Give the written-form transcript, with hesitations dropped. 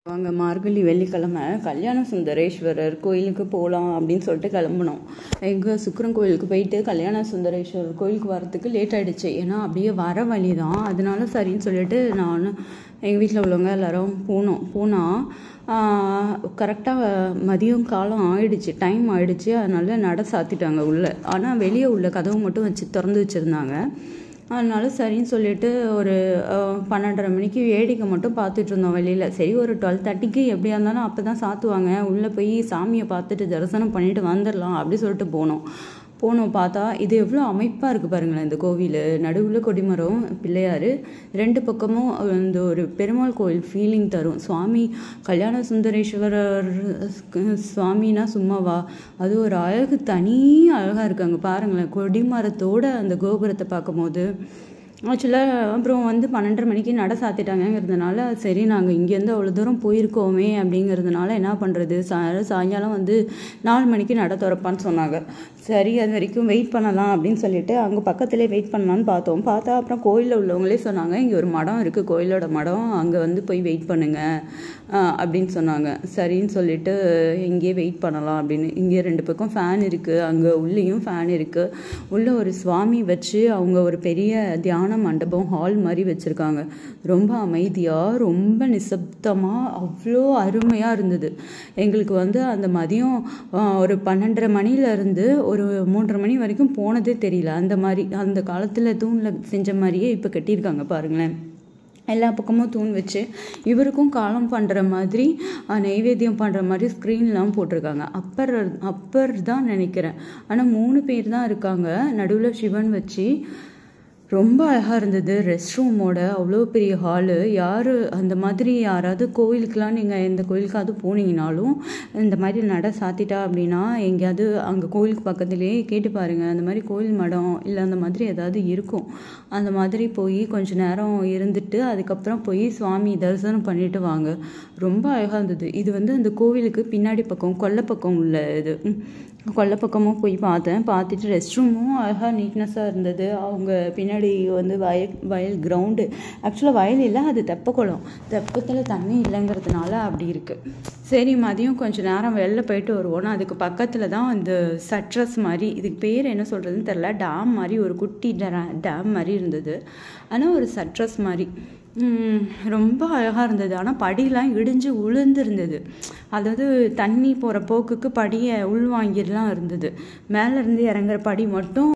வாங்க மார்கழி வெள்ளிக்கிழமை கல்யாண சுந்தரேஸ்வரர் கோயிலுக்கு போகலாம் அப்படின்னு சொல்லிட்டு கிளம்புனோம். எங்கள் சுக்கிரன் கோயிலுக்கு போயிட்டு கல்யாண சுந்தரேஸ்வரர் கோயிலுக்கு வரத்துக்கு லேட் ஆகிடுச்சு. ஏன்னா அப்படியே வர வழி தான், அதனால சரின்னு சொல்லிட்டு நான் எங்கள் வீட்டில் உள்ளவங்க எல்லோரும் போனால் கரெக்டாக மதியம் காலம் ஆயிடுச்சு, டைம் ஆயிடுச்சு. அதனால நட சாத்திட்டாங்க உள்ளே. ஆனால் வெளியே உள்ள கதவு மட்டும் திறந்து வச்சுருந்தாங்க. அதனால சரின்னு சொல்லிட்டு ஒரு 12:30 மணிக்கு வேடிக்கை மட்டும் பார்த்துட்டு இருந்தோம் வெளியில். சரி, ஒரு 12:30க்கு எப்படியா இருந்தாலும் அப்போ தான் சாத்துவாங்க, உள்ளே போய் சாமியை பார்த்துட்டு தரிசனம் பண்ணிட்டு வந்துடலாம் அப்படி சொல்லிட்டு போனோம். பார்த்தா இது எவ்வளோ அமைப்பாக இருக்குது பாருங்களேன். இந்த கோவில் நடுவில் கொடிமரம், பிள்ளையார், 2 பக்கமும் இந்த ஒரு பெருமாள் கோவில் ஃபீலிங் தரும். சுவாமி கல்யாண சுந்தரேஸ்வரர் சுவாமினா சும்மாவா, அது ஒரு அழகு, தனி அழகாக இருக்காங்க பாருங்களேன். கொடிமரத்தோட அந்த கோபுரத்தை பார்க்கும்போது ஆக்சுவலாக அப்புறம் 12:30 மணிக்கு நட சாத்திட்டாங்கிறதுனால சரி, நாங்கள் இங்கேருந்து அவ்வளோ தூரம் போயிருக்கோமே அப்படிங்கிறதுனால என்ன பண்ணுறது, சாயங்காலம் 4 மணிக்கு நட திறப்பான்னு சொன்னாங்க. சரி, அது வரைக்கும் வெயிட் பண்ணலாம் அப்படின்னு சொல்லிட்டு அங்கே பக்கத்துலேயே வெயிட் பண்ணலான்னு பார்த்தா அப்புறம் கோயிலில் உள்ளவங்களே சொன்னாங்க, இங்கே ஒரு மடம் இருக்குது, கோயிலோட மடம், அங்கே போய் வெயிட் பண்ணுங்க அப்படின்னு சொன்னாங்க. சரின்னு சொல்லிட்டு இங்கேயே வெயிட் பண்ணலாம் அப்படின்னு. இங்கே 2 பக்கம் ஃபேன் இருக்குது, அங்கே உள்ளேயும் ஃபேன் இருக்குது. உள்ளே ஒரு சுவாமி வச்சு அவங்க ஒரு பெரிய தியான மண்டபம் ஹால் மாதிரி வச்சுருக்காங்க. ரொம்ப அமைதியாக, ரொம்ப நிசப்தமாக, அவ்வளோ அருமையாக இருந்தது. எங்களுக்கு அந்த மதியம் ஒரு 12:30 மணிலேருந்து ஒரு 3:30 மணி வரைக்கும் போனதே தெரியல. அந்த மாதிரி அந்த காலத்தில் தூணில் செஞ்ச மாதிரியே இப்போ கட்டியிருக்காங்க பாருங்களேன். எல்லா பக்கமும் தூண் வச்சு இவருக்கும் காலம் பண்ணுற மாதிரி நைவேத்தியம் பண்ணுற மாதிரி ஸ்க்ரீன்லாம் போட்டிருக்காங்க. அப்பர் தான் நினைக்கிறேன். ஆனால் 3 பேர் தான் இருக்காங்க. நடுவில் சிவன் வச்சு ரொம்ப அழகாக இருந்தது. ரெஸ்ட் ரூமோட அவ்வளோ பெரிய ஹாலு. அந்த மாதிரி யாராவது கோவிலுக்கெலாம் நீங்கள் எந்த கோயிலுக்காவது போனீங்கனாலும் இந்த மாதிரி நட சாத்திட்டா அப்படின்னா எங்கேயாவது அங்கே கோவிலுக்கு பக்கத்துலேயே கேட்டு பாருங்கள். அந்த மாதிரி கோயில் மடம் இல்லை அந்த மாதிரி ஏதாவது இருக்கும். அந்த மாதிரி போய் கொஞ்சம் நேரம் இருந்துட்டு அதுக்கப்புறம் போய் சுவாமி தரிசனம் பண்ணிட்டு வாங்க. ரொம்ப அழகாக இருந்தது. இது அந்த கோவிலுக்கு பின்னாடி பக்கம் கொல்லை பக்கம் உள்ள இது. கொல்லை பக்கமும் போய் பார்த்துட்டு ரெஸ்ட் ரூமும் அழகாக நீட்னஸாக இருந்தது. அவங்க பின்னாடி வயல் கிரவுண்டு, ஆக்சுவலாக வயல் இல்லை, அது தெப்பக்குளம். தெப்பத்தில் தண்ணி இல்லைங்கிறதுனால அப்படி இருக்குது. சரி, மதியம் கொஞ்சம் நேரம் வெளில போயிட்டு வருவோன்னா அதுக்கு பக்கத்தில் தான் அந்த சட்ரஸ் மாதிரி, இதுக்கு பேர் என்ன சொல்கிறதுன்னு தெரில, டேம் மாதிரி, ஒரு குட்டி டேம் மாதிரி இருந்தது. ஆனால் ஒரு சட்ரஸ் மாதிரி ரொம்ப அழகாக இருந்தது. ஆனால் படியெலாம் இடிஞ்சு உளுந்துருந்தது. அதாவது தண்ணி போகிற போக்குக்கு படியை உள்வாங்கிடலாம் இருந்தது. மேலேருந்து இறங்குற படி மட்டும்